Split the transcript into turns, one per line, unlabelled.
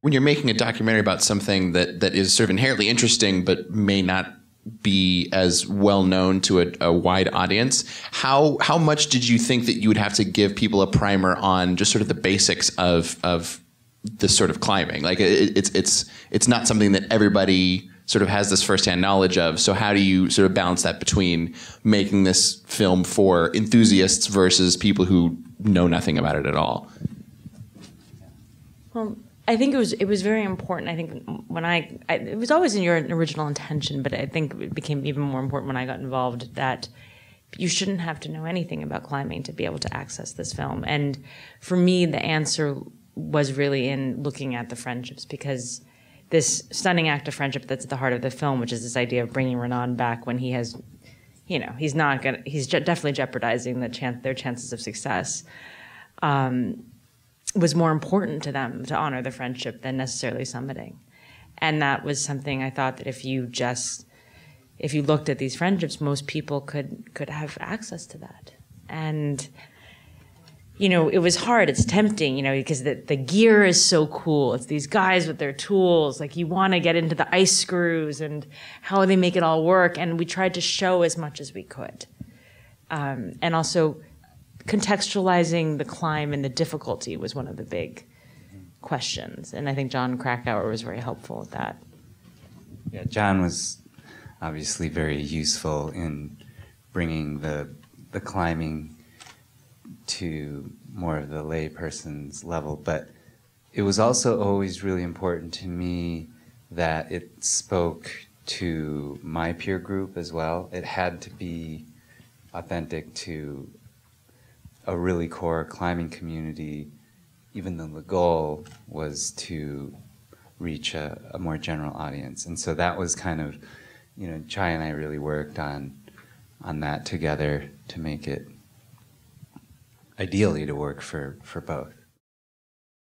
when you're making a documentary about something that is sort of inherently interesting but may not be as well known to a wide audience, how much did you think that you would have to give people a primer on just sort of the basics of this sort of climbing? Like it's not something that everybody sort of has this firsthand knowledge of. So how do you sort of balance that between making this film for enthusiasts versus people who know nothing about it at all?
Well, I think it was very important. I think when it was always in your original intention, but I think it became even more important when I got involved that you shouldn't have to know anything about climbing to be able to access this film. And for me, the answer was really in looking at the friendships, because this stunning act of friendship that's at the heart of the film, which is this idea of bringing Renan back when he has, he's definitely jeopardizing their chances of success. Was more important to them to honor the friendship than necessarily summiting. And that was something I thought that if you looked at these friendships, most people could have access to that. And, it was hard, it's tempting, because the gear is so cool. It's these guys with their tools, like you want to get into the ice screws and how they make it all work. And we tried to show as much as we could. And also, contextualizing the climb and the difficulty was one of the big questions. And I think Jon Krakauer was very helpful with that.
Yeah, Jon was obviously very useful in bringing the climbing to more of the lay person's level. But it was also always really important to me that it spoke to my peer group as well. It had to be authentic to a really core climbing community, even though the goal was to reach a more general audience. And so that was kind of, Chai and I really worked on that together to make it ideally to work for both.